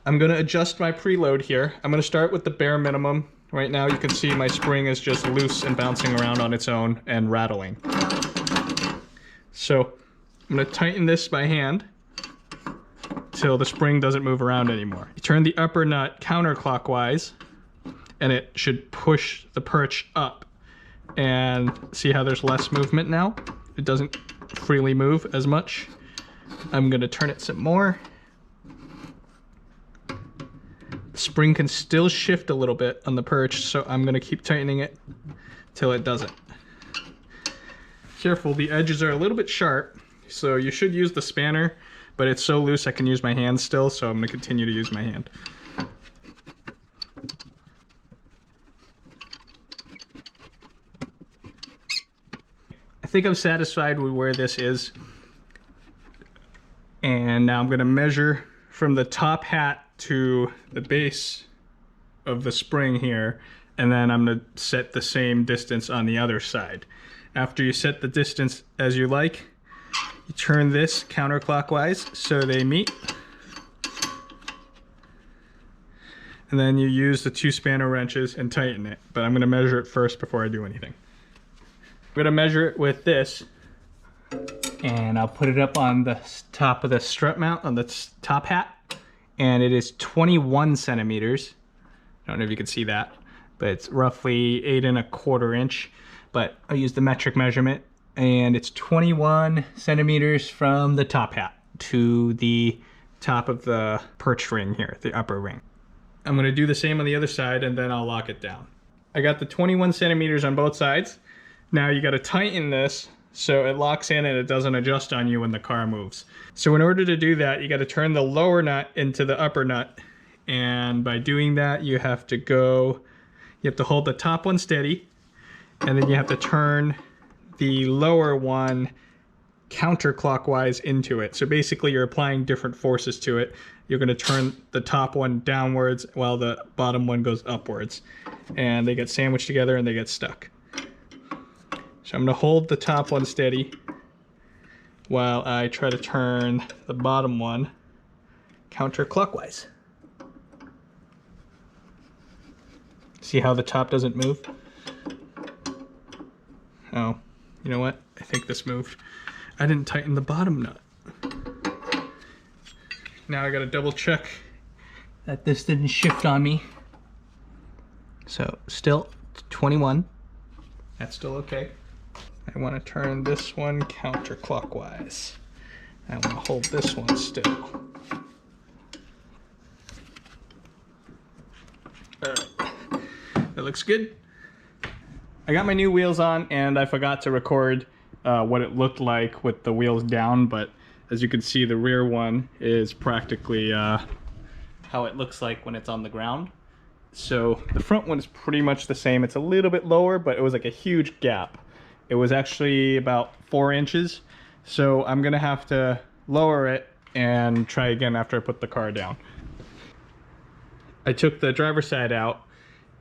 I'm gonna adjust my preload here. I'm gonna start with the bare minimum. Right now you can see my spring is just loose and bouncing around on its own and rattling. So I'm gonna tighten this by hand till the spring doesn't move around anymore. You turn the upper nut counterclockwise and it should push the perch up. And see how there's less movement now? It doesn't freely move as much. I'm gonna turn it some more. The spring can still shift a little bit on the perch, so I'm gonna keep tightening it till it doesn't. Careful, the edges are a little bit sharp, so you should use the spanner, but it's so loose I can use my hand still, so I'm gonna continue to use my hand. I think I'm satisfied with where this is. And now I'm gonna measure from the top hat to the base of the spring here, and then I'm gonna set the same distance on the other side. After you set the distance as you like, you turn this counterclockwise so they meet. And then you use the 2 spanner wrenches and tighten it, but I'm gonna measure it first before I do anything. I'm gonna measure it with this, and I'll put it up on the top of the strut mount on the top hat. And it is 21 centimeters. I don't know if you can see that, but it's roughly 8 1/4 inch. But I use the metric measurement, and it's 21 centimeters from the top hat to the top of the perch ring here, the upper ring. I'm gonna do the same on the other side, and then I'll lock it down. I got the 21 centimeters on both sides. Now you gotta tighten this so it locks in and it doesn't adjust on you when the car moves. So in order to do that, you got to turn the lower nut into the upper nut. And by doing that, you have to hold the top one steady, and then you have to turn the lower one counterclockwise into it. So basically you're applying different forces to it. You're going to turn the top one downwards while the bottom one goes upwards. And they get sandwiched together and they get stuck. So I'm going to hold the top one steady while I try to turn the bottom one counterclockwise. See how the top doesn't move? Oh, you know what? I think this moved. I didn't tighten the bottom nut. Now I gotta double check that this didn't shift on me. So still 21. That's still okay. I want to turn this one counterclockwise. I want to hold this one still. Alright, that looks good. I got my new wheels on, and I forgot to record what it looked like with the wheels down, but as you can see, the rear one is practically how it looks like when it's on the ground. So the front one is pretty much the same. It's a little bit lower, but it was like a huge gap. It was actually about 4 inches. So I'm gonna have to lower it and try again after I put the car down. I took the driver's side out,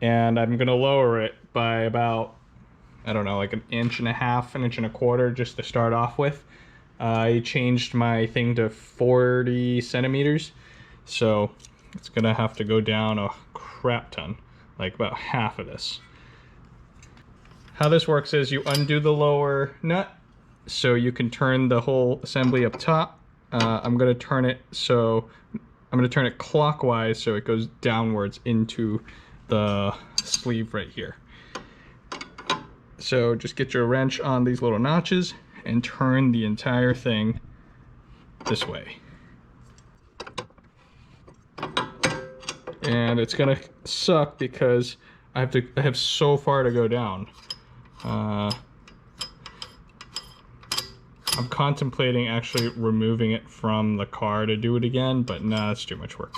and I'm gonna lower it by about, I don't know, like 1.5 inches, 1 1/4 inches just to start off with. I changed my thing to 40 centimeters. So it's gonna have to go down a crap ton, like about half of this. How this works is you undo the lower nut so you can turn the whole assembly up top. I'm gonna turn it clockwise so it goes downwards into the sleeve right here. So just get your wrench on these little notches and turn the entire thing this way. And it's gonna suck because I have so far to go down. I'm contemplating actually removing it from the car to do it again, but nah, that's too much work.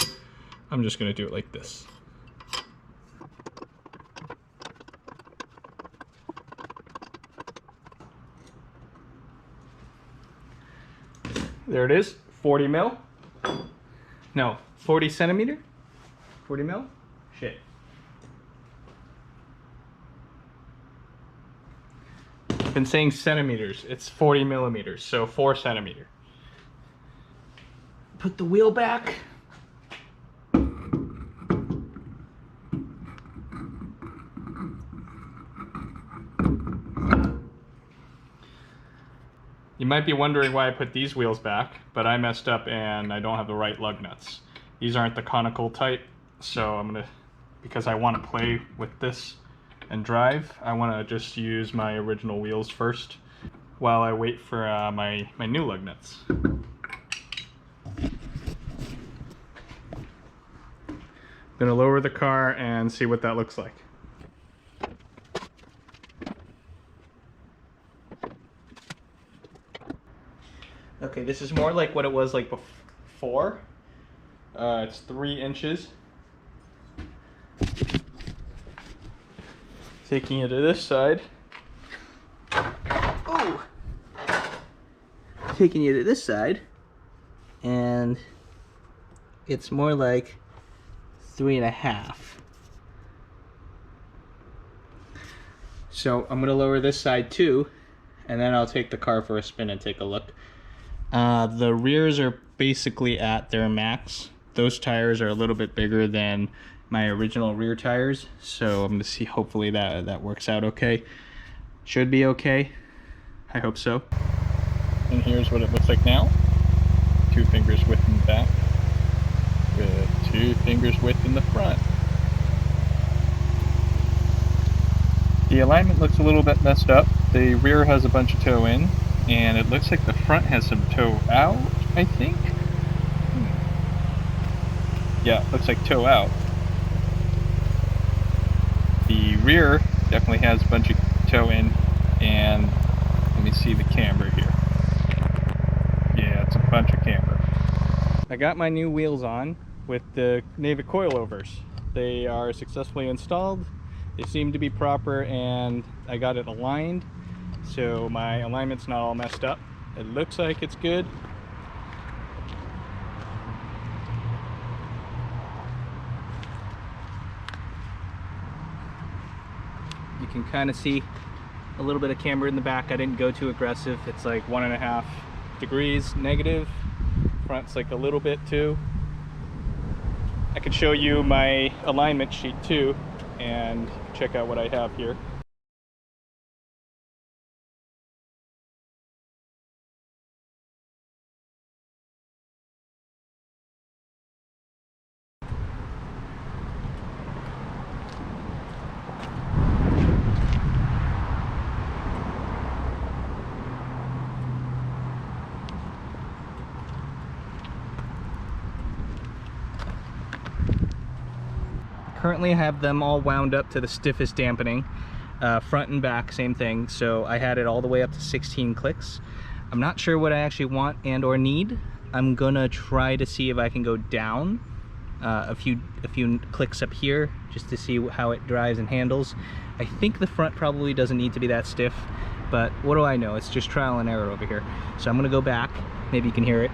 I'm just gonna do it like this. There it is, 40 mil. No, 40 centimeter? 40 mil? Shit. I've been saying centimeters. It's 40 millimeters, so 4 centimeters. Put the wheel back. You might be wondering why I put these wheels back, but I messed up and I don't have the right lug nuts. These aren't the conical type, so because I want to play with this and drive, I want to just use my original wheels first while I wait for my new lug nuts. I'm gonna lower the car and see what that looks like. Okay, this is more like what it was like before. It's 3 inches. Taking it to this side. Oh! Taking it to this side, and it's more like 3.5. So I'm gonna lower this side too, and then I'll take the car for a spin and take a look. The rears are basically at their max. Those tires are a little bit bigger than my original rear tires, so I'm gonna see, hopefully that works out okay. Should be okay. I hope so. And here's what it looks like now. 2 fingers width in the back, with 2 fingers width in the front. The alignment looks a little bit messed up. The rear has a bunch of toe in, and it looks like the front has some toe out, I think. Yeah, it looks like toe out. The rear definitely has a bunch of toe in, and let me see the camber here. Yeah, it's a bunch of camber. I got my new wheels on with the Navic coilovers. They are successfully installed. They seem to be proper, and I got it aligned, so my alignment's not all messed up. It looks like it's good. You can kind of see a little bit of camber in the back. I didn't go too aggressive. It's like 1.5 degrees negative. Front's like a little bit too. I could show you my alignment sheet too and check out what I have here. Currently I have them all wound up to the stiffest dampening, front and back, same thing. So I had it all the way up to 16 clicks. I'm not sure what I actually want and or need. I'm gonna try to see if I can go down a few clicks up here just to see how it drives and handles. I think the front probably doesn't need to be that stiff, but what do I know? It's just trial and error over here. So I'm gonna go back, maybe you can hear it.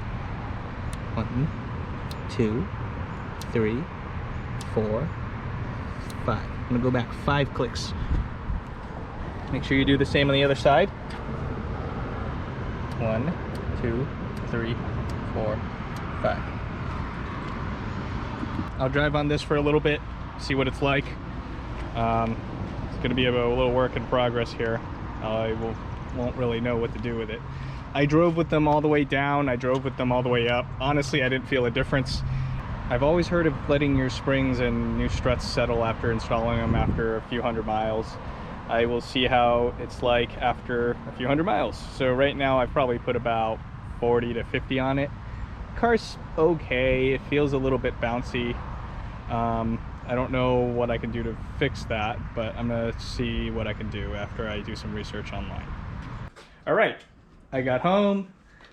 1, 2, 3, 4, 5. I'm gonna go back 5 clicks. Make sure you do the same on the other side. 1, 2, 3, 4, 5. I'll drive on this for a little bit, see what it's like. It's gonna be a little work in progress here. I won't really know what to do with it. I drove with them all the way down, I drove with them all the way up. Honestly, I didn't feel a difference. I've always heard of letting your springs and new struts settle after installing them after a few hundred miles. I will see how it's like after a few hundred miles. So right now I've probably put about 40 to 50 on it. Car's okay, it feels a little bit bouncy. I don't know what I can do to fix that, but I'm gonna see what I can do after I do some research online. All right, I got home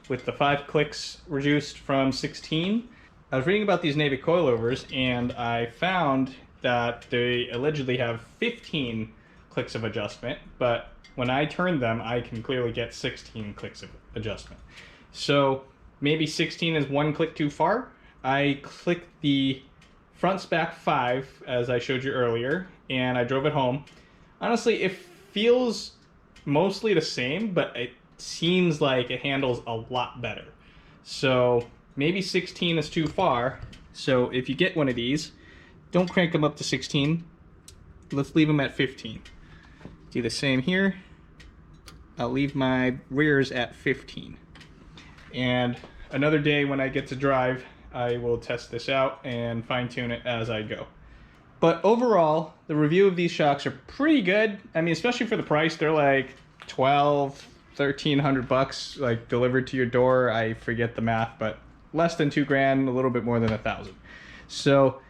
with the 5 clicks reduced from 16. I was reading about these Navic coilovers, and I found that they allegedly have 15 clicks of adjustment, but when I turn them, I can clearly get 16 clicks of adjustment. So maybe 16 is 1 click too far. I clicked the fronts back 5, as I showed you earlier, and I drove it home. Honestly, it feels mostly the same, but it seems like it handles a lot better. So maybe 16 is too far. So if you get one of these, don't crank them up to 16. Let's leave them at 15. Do the same here. I'll leave my rears at 15. And another day when I get to drive, I will test this out and fine tune it as I go. But overall, the review of these shocks are pretty good. I mean, especially for the price, they're like 1,300 bucks, like delivered to your door. I forget the math, but less than 2 grand, a little bit more than 1,000. So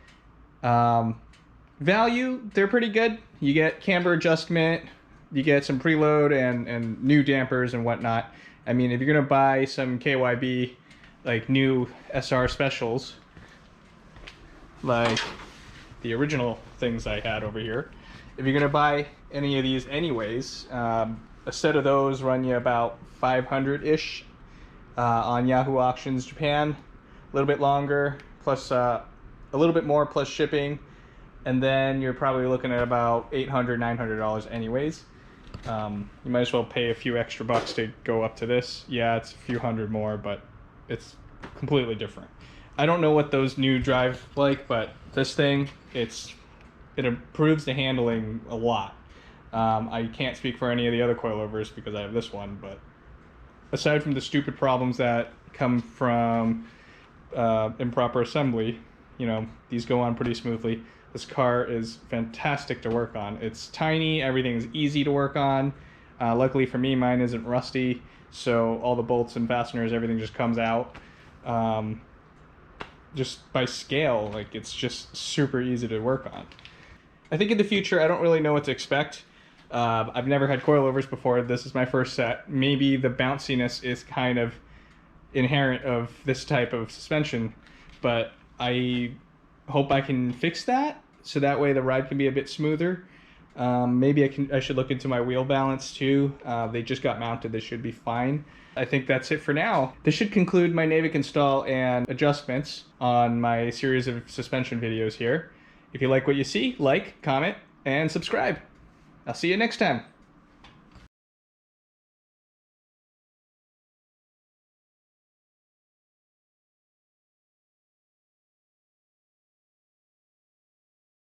value, they're pretty good. You get camber adjustment, you get some preload and new dampers and whatnot. I mean, if you're gonna buy some KYB, like new SR Specials, like the original things I had over here, if you're gonna buy any of these anyways, a set of those run you about 500-ish on Yahoo Auctions Japan, a little bit longer, plus a little bit more plus shipping, and then you're probably looking at about $800, $900 anyways. You might as well pay a few extra bucks to go up to this. Yeah, it's a few hundred more, but it's completely different. I don't know what those new drive like, but this thing, it improves the handling a lot. I can't speak for any of the other coilovers because I have this one, but aside from the stupid problems that come from improper assembly, you know, these go on pretty smoothly. This car is fantastic to work on. It's tiny, everything is easy to work on. Luckily for me, mine isn't rusty, so all the bolts and fasteners, everything just comes out. Just by scale, like, it's just super easy to work on. I think in the future, I don't really know what to expect. I've never had coilovers before. This is my first set. Maybe the bounciness is kind of inherent of this type of suspension, but I hope I can fix that so that way the ride can be a bit smoother. Maybe I should look into my wheel balance too. They just got mounted. They should be fine. I think that's it for now. This should conclude my Navic install and adjustments on my series of suspension videos here. If you like what you see, like, comment, and subscribe. I'll see you next time.